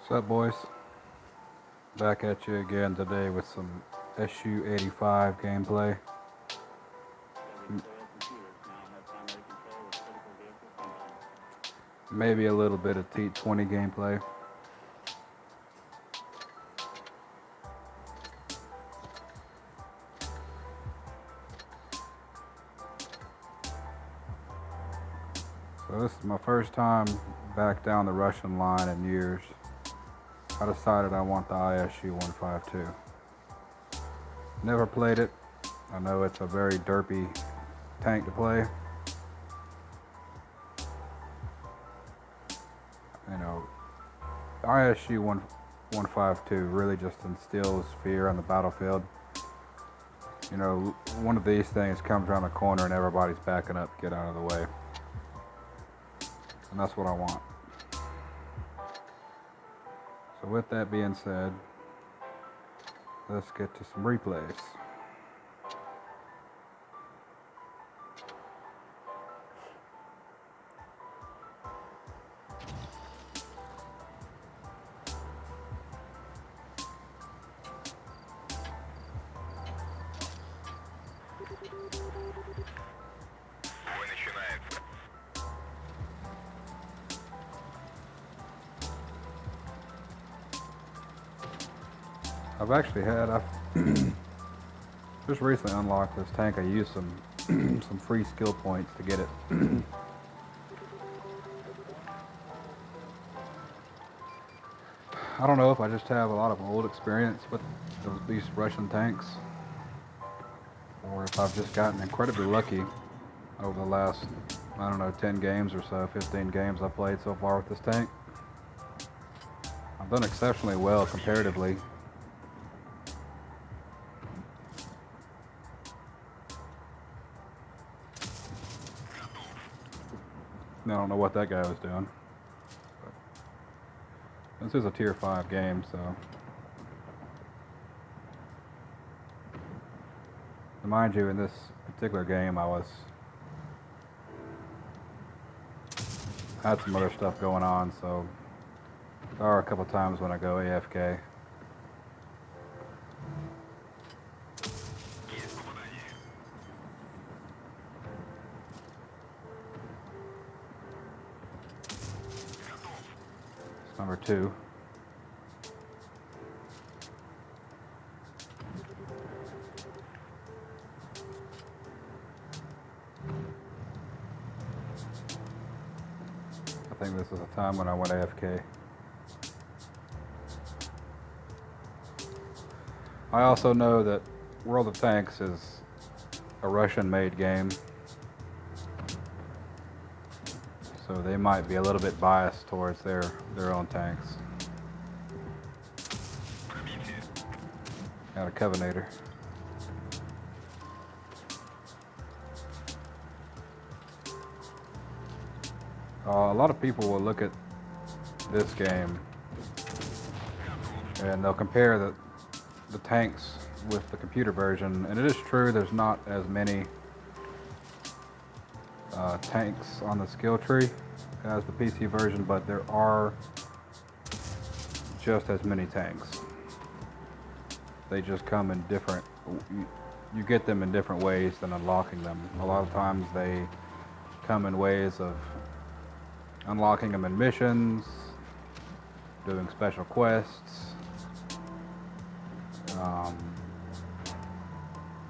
What's up, boys? Back at you again today with some SU-85 gameplay. Maybe a little bit of T20 gameplay. So this is my first time back down the Russian line in years. I decided I want the SU-152. Never played it. I know it's a very derpy tank to play. You know, ISU-152 really just instills fear on the battlefield. You know, one of these things comes around the corner and everybody's backing up to get out of the way. And that's what I want. So with that being said, let's get to some replays. I've just recently unlocked this tank. I used some some free skill points to get it. I don't know if I just have a lot of old experience with these Russian tanks, or if I've just gotten incredibly lucky over the last, I don't know, 10 games or so, 15 games I've played so far with this tank. I've done exceptionally well comparatively. I don't know what that guy was doing. But this is a tier 5 game, so. And mind you, in this particular game, I had some other stuff going on, so there are a couple times when I go AFK. Number 2. I think this is a time when I went AFK. I also know that World of Tanks is a Russian-made game, so they might be a little bit biased towards their own tanks. Got a Covenator. A lot of people will look at this game and they'll compare the tanks with the computer version, and it is true there's not as many tanks on the skill tree as the PC version, but there are just as many tanks. They just come in different, you get them in different ways than unlocking them. A lot of times they come in ways of unlocking them in missions, doing special quests.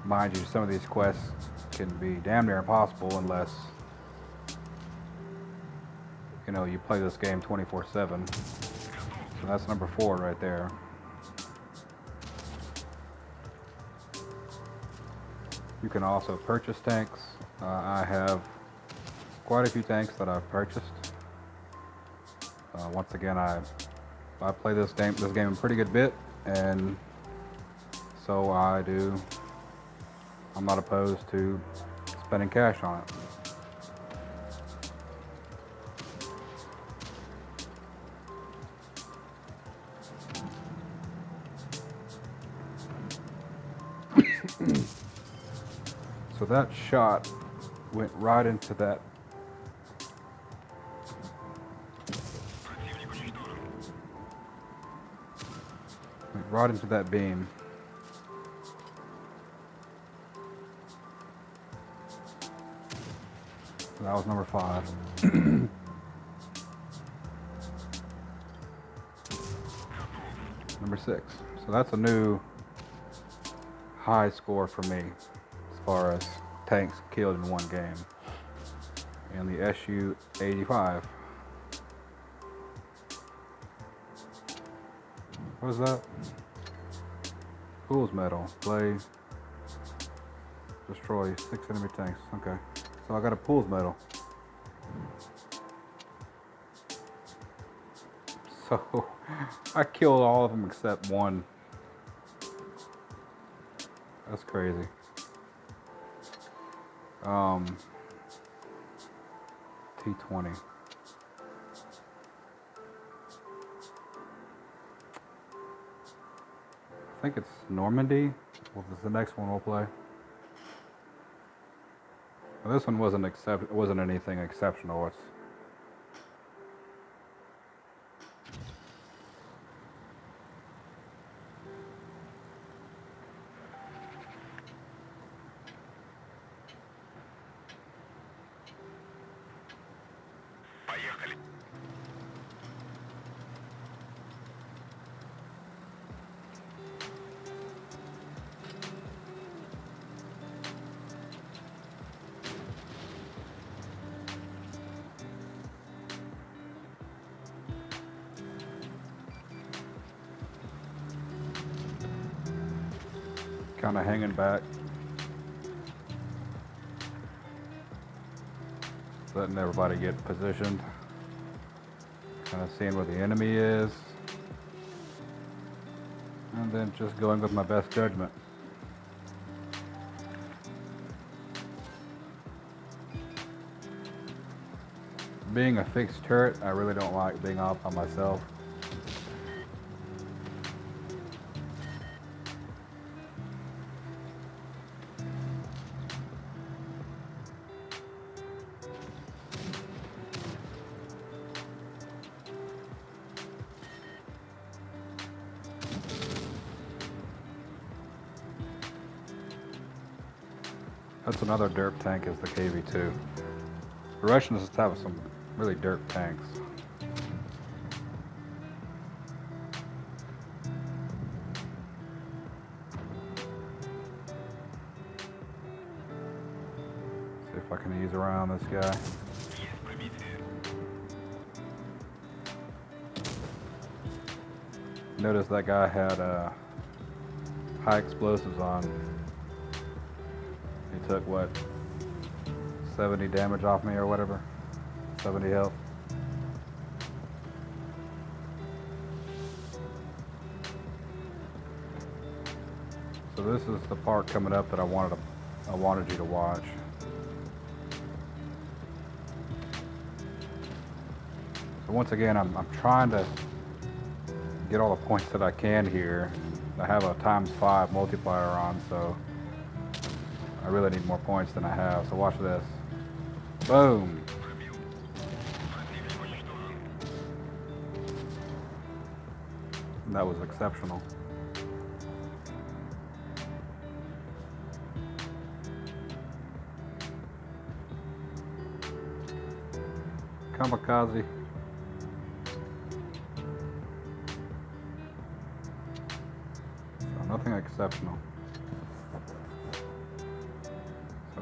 Mind you, some of these quests can be damn near impossible unless, you know, you play this game 24/7. So that's number 4 right there. You can also purchase tanks. I have quite a few tanks that I've purchased. Once again, I play this game a pretty good bit, and so I'm not opposed to spending cash on it. So that shot went right into that right into that beam. That was number 5. Number 6. So that's a new high score for me as far as tanks killed in one game. And the SU-85. What is that? Fool's medal. Play. Destroy 6 enemy tanks. Okay. So I got a Fool's medal. So I killed all of them except one. That's crazy. T20. I think it's Normandy. Well, this is the next one we'll play. Well, this one wasn't anything exceptional. It's kind of hanging back, letting everybody get positioned, kind of seeing where the enemy is, and then just going with my best judgment. Being a fixed turret, I really don't like being off by myself. That's another derp tank is the KV-2. The Russians just have some really derp tanks. See if I can ease around this guy. Notice that guy had high explosives on. He took what, 70 damage off me or whatever, 70 health. So this is the part coming up that I wanted you to watch. So once again, I'm trying to get all the points that I can here. I have a ×5 multiplier on, so I really need more points than I have. So watch this. Boom. That was exceptional. Kamikaze. So nothing exceptional.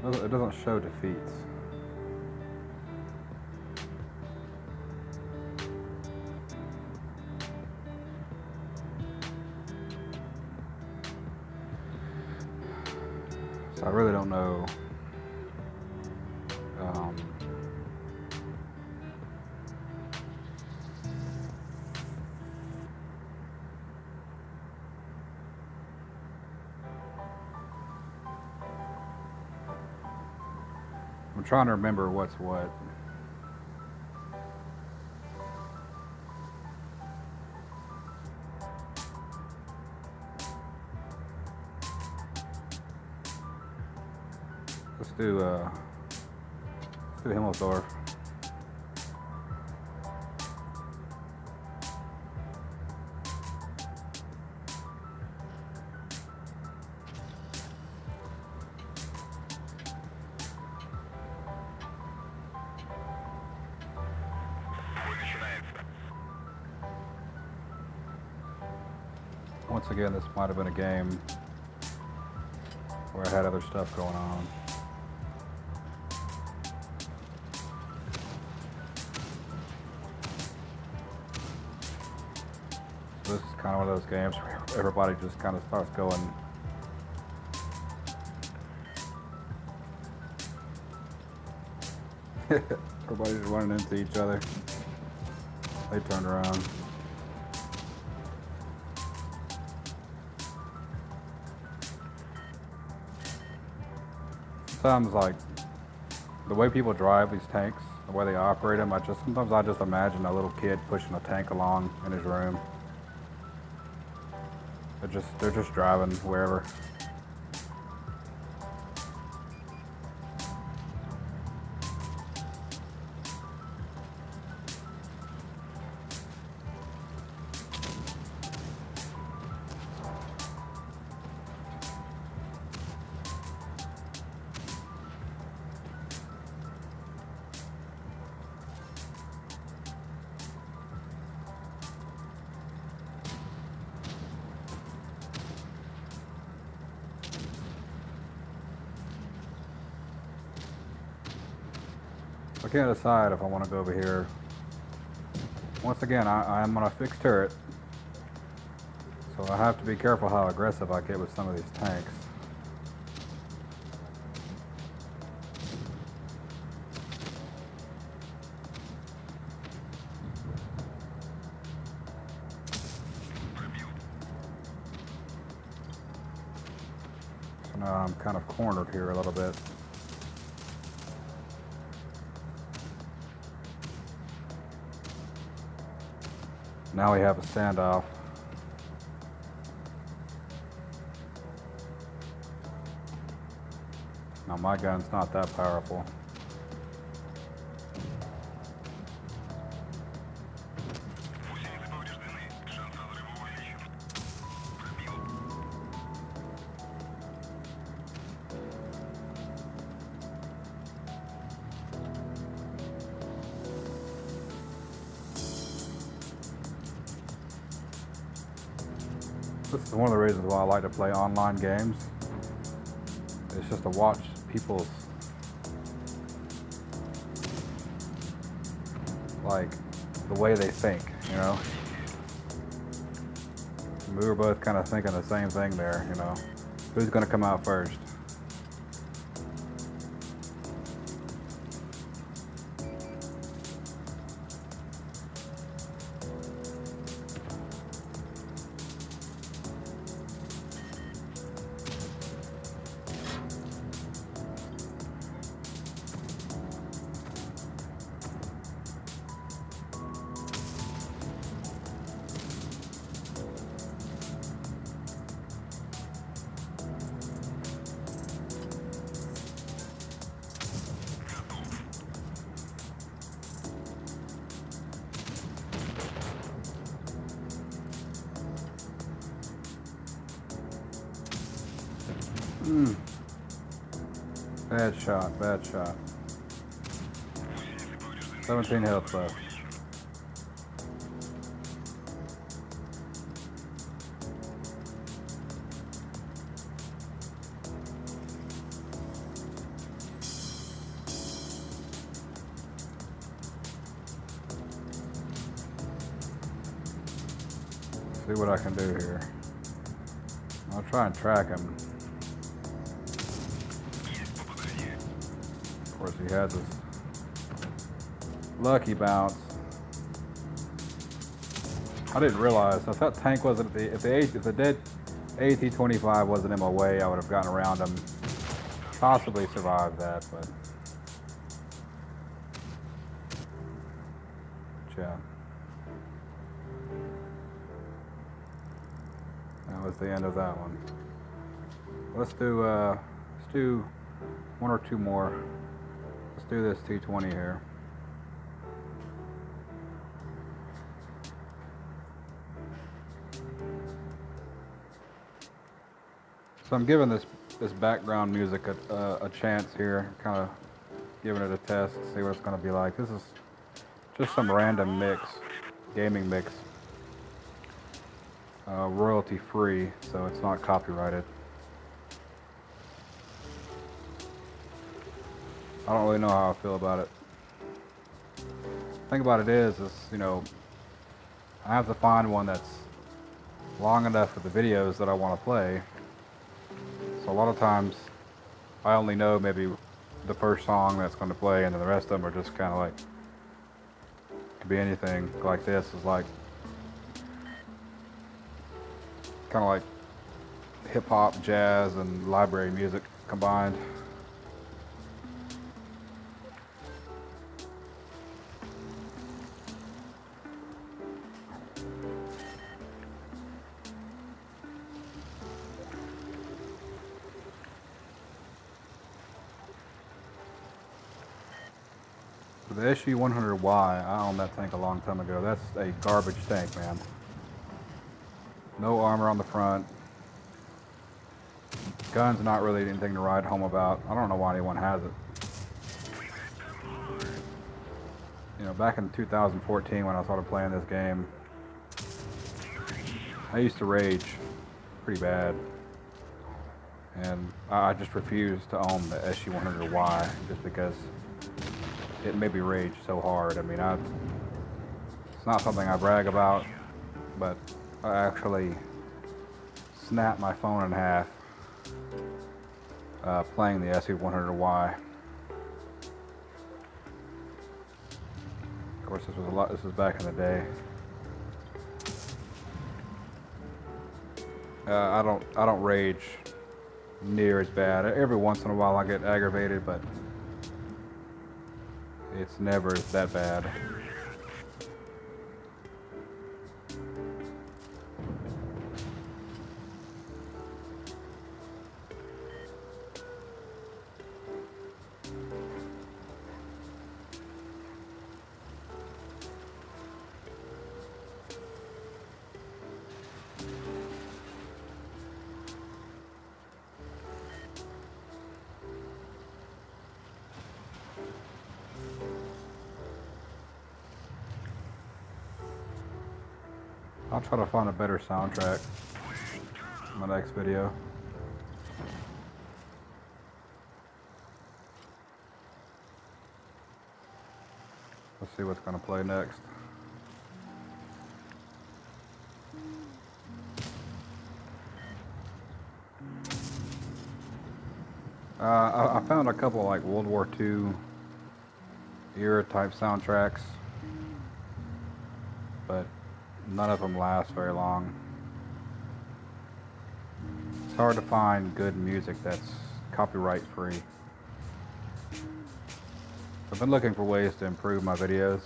So it doesn't show defeats. So I really don't know. I'm trying to remember what's what. Let's do Himmelsdorf. Once again, this might have been a game where I had other stuff going on. So this is kind of one of those games where everybody just kind of starts going. Everybody's running into each other. They turned around. Sometimes, like, the way people drive these tanks, the way they operate them, sometimes I just imagine a little kid pushing a tank along in his room. They're just driving wherever. I can't decide if I want to go over here. Once again, I'm on a fixed turret, so I have to be careful how aggressive I get with some of these tanks. So now I'm kind of cornered here a little bit. Now we have a standoff. Now my gun's not that powerful. This is one of the reasons why I like to play online games. It's just to watch people's, like, the way they think, you know? We were both kind of thinking the same thing there, you know? Who's gonna come out first? Bad shot, bad shot. 17 health left. See what I can do here. I'll try and track him. Of course, he has his lucky bounce. I didn't realize if that tank wasn't if the dead AT-25 wasn't in my way, I would have gotten around him, possibly survived that. But yeah, that was the end of that one. Let's do one or two more. Let's do this T-20 here. So I'm giving this background music a chance here, kind of giving it a test, see what it's going to be like. This is just some random mix, gaming mix. royalty free, so it's not copyrighted. I don't really know how I feel about it. The thing about it is, you know, I have to find one that's long enough for the videos that I want to play. So a lot of times, I only know maybe the first song that's going to play, and then the rest of them are just kind of like, could be anything. Like this is like, kind of like hip hop, jazz, and library music combined. The SU-100Y, I owned that tank a long time ago. That's a garbage tank, man. No armor on the front. Gun's not really anything to ride home about. I don't know why anyone has it. You know, back in 2014 when I started playing this game, I used to rage pretty bad. And I just refused to own the SU-100Y just because it made me rage so hard. I mean, it's not something I brag about, but I actually snapped my phone in half playing the SU-100Y. Of course, this was back in the day. I don't rage near as bad. Every once in a while I get aggravated, but it's never that bad. I'll try to find a better soundtrack in my next video. Let's see what's going to play next. I found a couple like World War II era type soundtracks, but none of them last very long. It's hard to find good music that's copyright free. I've been looking for ways to improve my videos.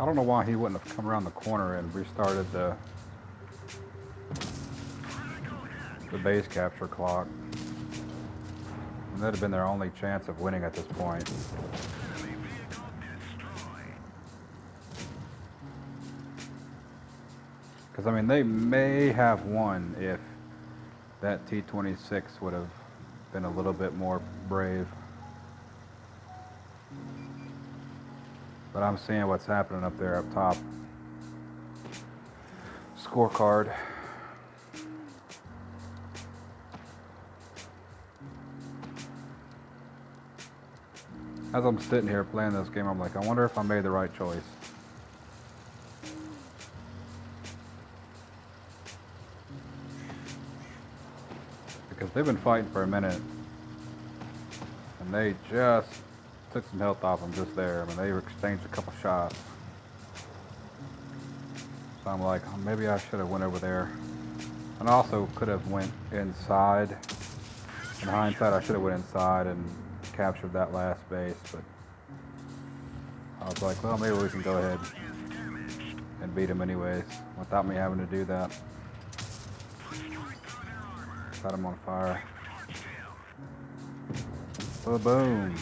I don't know why he wouldn't have come around the corner and restarted the base capture clock. And that'd have been their only chance of winning at this point. Because, I mean, they may have won if that T-26 would have been a little bit more brave. But I'm seeing what's happening up there up top. Scorecard. As I'm sitting here playing this game, I'm like, I wonder if I made the right choice. Because they've been fighting for a minute. And they just took some health off them just there. I mean, they exchanged a couple shots. So I'm like, oh, maybe I should have went over there. And I also could have went inside. In hindsight, I should have went inside and captured that last base. But I was like, well, maybe we can go ahead and beat him anyways, without me having to do that. Set him on fire. Boom.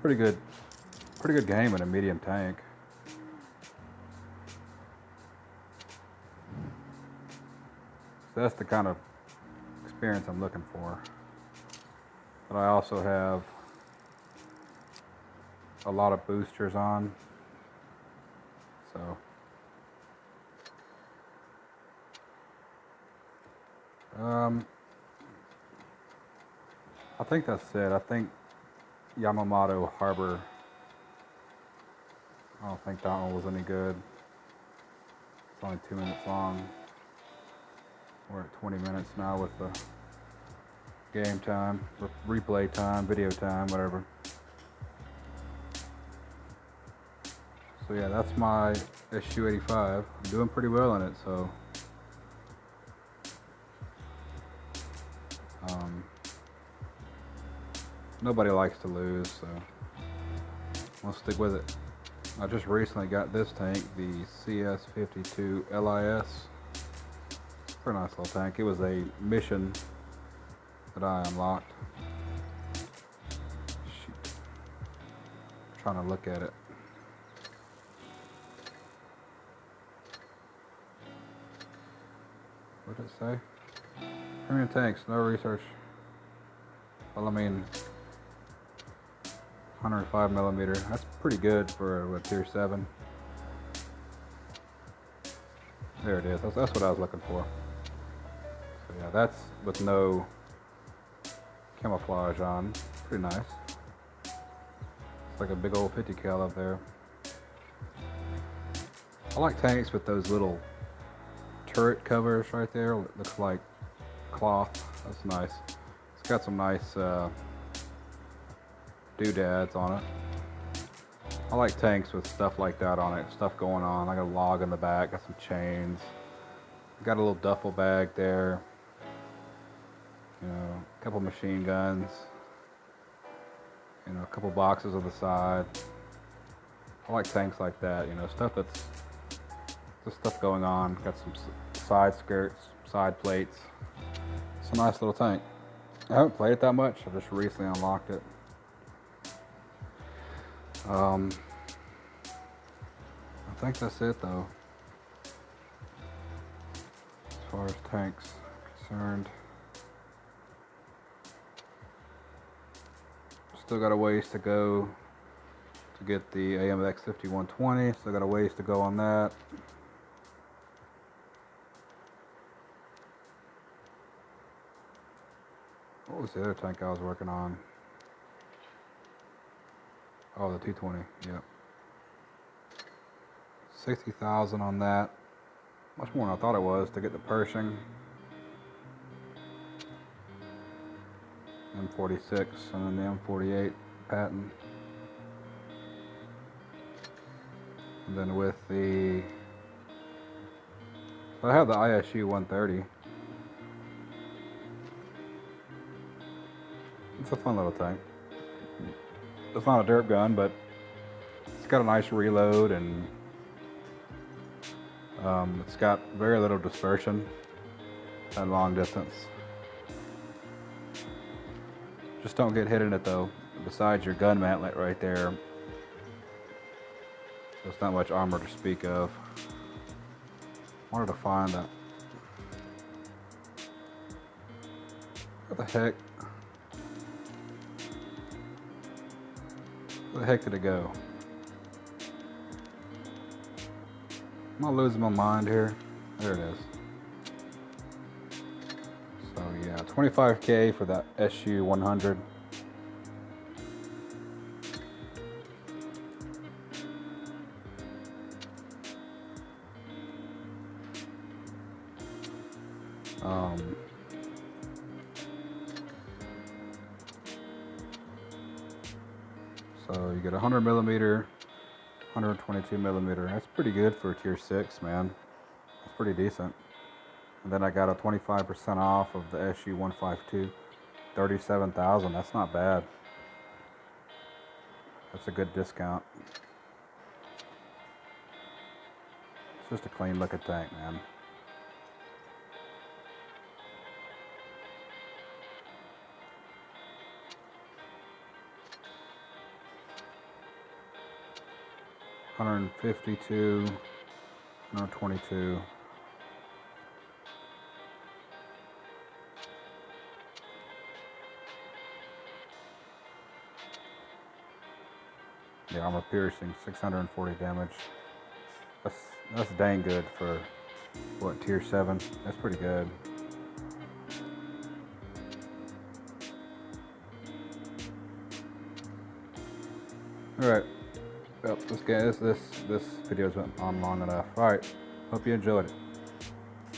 Pretty good game in a medium tank. So that's the kind of experience I'm looking for. But I also have a lot of boosters on, so I think that's it. I think Yamamoto Harbor, I don't think that one was any good. It's only 2 minutes long. We're at 20 minutes now with the game time, replay time, video time, whatever. So yeah, that's my SU-85. I'm doing pretty well in it, so nobody likes to lose, so I'll stick with it. I just recently got this tank, the CS-52 LIS. It's a pretty nice little tank. It was a mission that I unlocked. Shoot. I'm trying to look at it. What did it say? Premium tanks, no research. Well, I mean, 105 millimeter. That's pretty good for a tier 7. There it is. That's what I was looking for. So yeah, that's with no camouflage on. Pretty nice. It's like a big old 50 cal up there. I like tanks with those little turret covers right there. It looks like cloth. That's nice. It's got some nice doodads on it. I like tanks with stuff like that on it, stuff going on. I got a log in the back, got some chains, got a little duffel bag there, you know, a couple machine guns, you know, a couple boxes on the side. I like tanks like that, you know, stuff that's just stuff going on. Got some side skirts, side plates. It's a nice little tank. I haven't played it that much. I just recently unlocked it. I think that's it though, as far as tanks concerned. Still got a ways to go to get the AMX 5120. Still got a ways to go on that. What was the other tank I was working on? Oh, the 220, yep. 60,000 on that. Much more than I thought it was to get the Pershing. M46 and then the M48 patent. And then with the, so I have the ISU 130. It's a fun little tank. It's not a derp gun, but it's got a nice reload and it's got very little dispersion at long distance. Just don't get hit in it though. Besides your gun mantlet right there, there's not much armor to speak of. Wanted to find that. What the heck? Where the heck did it go? Am I losing my mind here? There it is. So yeah, 25K for that SU 100. So you get 100 millimeter, 122 millimeter. That's pretty good for a tier 6, man. That's pretty decent. And then I got a 25% off of the SU 152. 37,000. That's not bad. That's a good discount. It's just a clean looking tank, man. $152, no 22. The armor piercing, 640 damage. That's dang good for what, tier 7? That's pretty good. All right. Yep, this video's went on long enough. All right. Hope you enjoyed it.